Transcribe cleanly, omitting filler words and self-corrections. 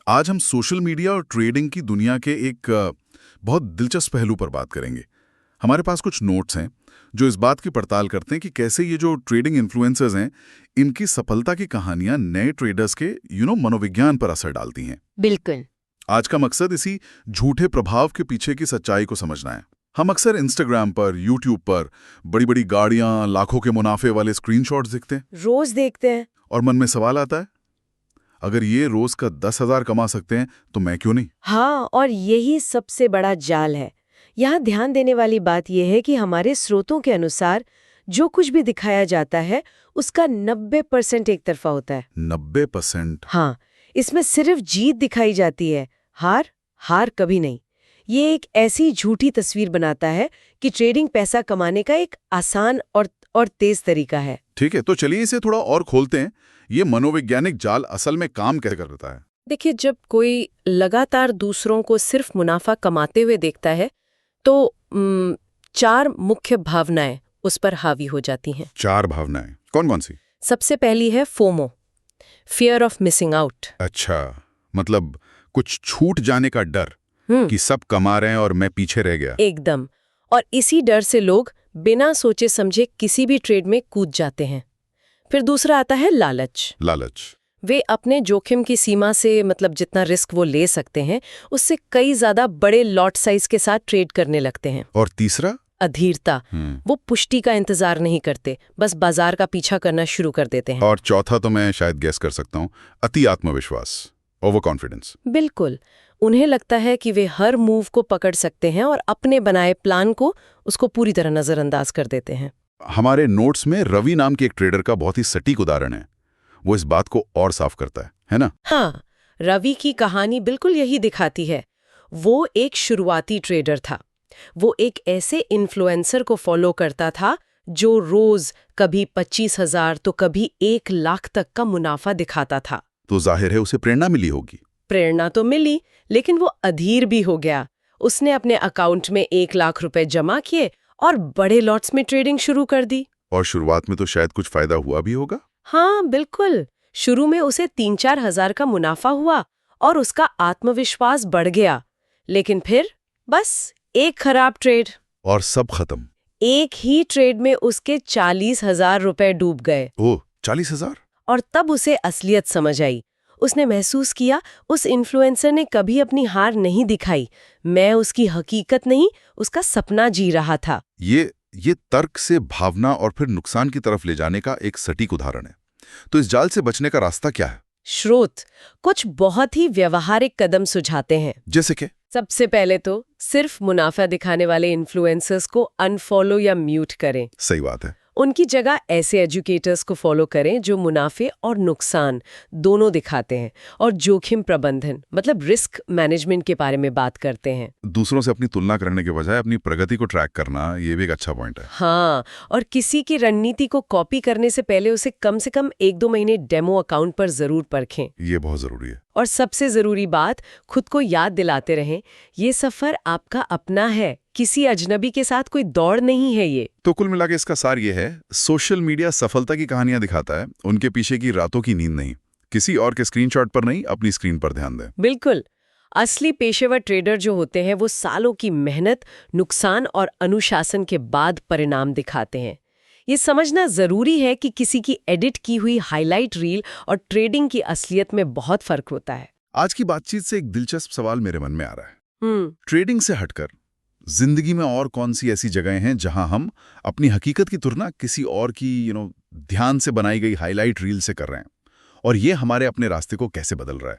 आज हम social media और ट्रेडिंग की दुनिया के एक बहुत दिलचस्प पहलू पर बात करेंगे। हमारे पास कुछ नोट्स हैं जो इस बात की पड़ताल करते हैं कि कैसे ये जो ट्रेडिंग इन्फ्लुएंसर्स हैं, इनकी सफलता की कहानियां नए ट्रेडर्स के मनोविज्ञान पर असर डालती हैं। बिल्कुल। आज का मकसद इसी झूठे प्रभाव के पीछे की सच्चाई को समझना है। हम अक्सर इंस्टाग्राम पर, यूट्यूब पर बड़ी बड़ी गाड़ियां, लाखों के मुनाफे वाले स्क्रीनशॉट्स दिखते हैं, रोज देखते हैं। और मन में सवाल आता है, अगर ये रोज का 10,000 कमा सकते हैं तो मैं क्यों नहीं। हाँ, और यही सबसे बड़ा जाल है। यहाँ ध्यान देने वाली बात यह है कि हमारे स्रोतों के अनुसार जो कुछ भी दिखाया जाता है उसका 90% एक तरफा होता है। 90%? हाँ, इसमें सिर्फ जीत दिखाई जाती है, हार कभी नहीं। ये एक ऐसी झूठी तस्वीर बनाता है कि ट्रेडिंग पैसा कमाने का एक आसान और तेज तरीका है। ठीक है, तो चलिए इसे थोड़ा और खोलते हैं। ये मनोवैज्ञानिक जाल असल में काम कैसे करता है? देखिए, जब कोई लगातार दूसरों को सिर्फ मुनाफा कमाते हुए देखता है तो 4 मुख्य भावनाएं उस पर हावी हो जाती हैं। 4 भावनाएं कौन कौन सी? सबसे पहली है FOMO, fear of missing out. अच्छा, मतलब कुछ छूट जाने का डर कि सब कमा रहे हैं और मैं पीछे रह गया। एकदम। और इसी डर से लोग बिना सोचे समझे किसी भी ट्रेड में कूद जाते हैं। फिर दूसरा आता है लालच। वे अपने जोखिम की सीमा से, मतलब जितना रिस्क वो ले सकते हैं, उससे कई ज्यादा बड़े लॉट साइज के साथ ट्रेड करने लगते हैं। और तीसरा? अधीरता। वो पुष्टि का इंतजार नहीं करते, बस बाजार का पीछा करना शुरू कर देते हैं। और चौथा तो मैं शायद गेस कर सकता हूँ, अति आत्मविश्वास, ओवर कॉन्फिडेंस। बिल्कुल। उन्हें लगता है कि वे हर मूव को पकड़ सकते हैं और अपने बनाए प्लान को उसको पूरी तरह नजरअंदाज कर देते हैं। हमारे नोट्स में रवि नाम के एक ट्रेडर का बहुत ही सटीक उदाहरण है। वो इस बात को और साफ करता है ना? हाँ, रवि की कहानी बिल्कुल यही दिखाती है। वो एक शुरुआती ट्रेडर था। वो एक ऐसे इन्फ्लुएंसर को फॉलो करता था जो रोज कभी 25,000 तो कभी 1 लाख तक का मुनाफा दिखाता था। तो जाहिर है उसे प्रेरणा मिली होगी। प्रेरणा तो मिली, लेकिन वो अधीर भी हो गया। उसने अपने अकाउंट में 1 लाख रुपए जमा किए और बड़े लॉट्स में ट्रेडिंग शुरू कर दी। और शुरुआत में तो शायद कुछ फायदा हुआ भी होगा। हाँ, बिल्कुल। शुरू में उसे 3-4 हजार का मुनाफा हुआ और उसका आत्मविश्वास बढ़ गया। लेकिन फिर बस एक खराब ट्रेड और सब खत्म। एक ही ट्रेड में उसके 40,000 रुपए डूब गए। ओह, 40,000? और तब उसे असलियत समझ आई। उसने महसूस किया उस इन्फ्लुएंसर ने कभी अपनी हार नहीं दिखाई। मैं उसकी हकीकत नहीं, उसका सपना जी रहा था। ये तर्क से भावना और फिर नुकसान की तरफ ले जाने का एक सटीक उदाहरण है। तो इस जाल से बचने का रास्ता क्या है? स्रोत कुछ बहुत ही व्यवहारिक कदम सुझाते हैं। जैसे कि? सबसे पहले तो सिर्फ मुनाफा दिखाने वाले इन्फ्लुएंसर्स को अनफॉलो या म्यूट करें। सही बात है। उनकी जगह ऐसे एजुकेटर्स को फॉलो करें जो मुनाफे और नुकसान दोनों दिखाते हैं और जोखिम प्रबंधन, मतलब रिस्क मैनेजमेंट के बारे में बात करते हैं। दूसरों से अपनी तुलना करने के बजाय अपनी प्रगति को ट्रैक करना, ये भी एक अच्छा पॉइंट है। हाँ, और किसी की रणनीति को कॉपी करने से पहले उसे कम से कम 1-2 महीने डेमो अकाउंट पर जरूर परखें। ये बहुत जरूरी है। और सबसे जरूरी बात, खुद को याद दिलाते रहें, ये सफर आपका अपना है, किसी अजनबी के साथ कोई दौड़ नहीं है ये। तो कुल मिलाके इसका सार ये है, सोशल मीडिया सफलता की कहानियां दिखाता है, उनके पीछे की रातों की नींद नहीं। किसी और के स्क्रीनशॉट पर नहीं, अपनी स्क्रीन पर ध्यान दें। बिल्कुल। असली पेशेवर ट्रेडर जो होते हैं वो सालों की मेहनत, नुकसान और अनुशासन के बाद परिणाम दिखाते हैं। ये समझना जरूरी है कि किसी की एडिट की हुई हाईलाइट रील और ट्रेडिंग की असलियत में बहुत फर्क होता है। आज की बातचीत से एक दिलचस्प सवाल मेरे मन में आ रहा है। ट्रेडिंग से हटकर जिंदगी में और कौन सी ऐसी जगहें हैं जहां हम अपनी हकीकत की तुलना किसी और की ध्यान से बनाई गई हाईलाइट रील से कर रहे हैं, और ये हमारे अपने रास्ते को कैसे बदल रहा है?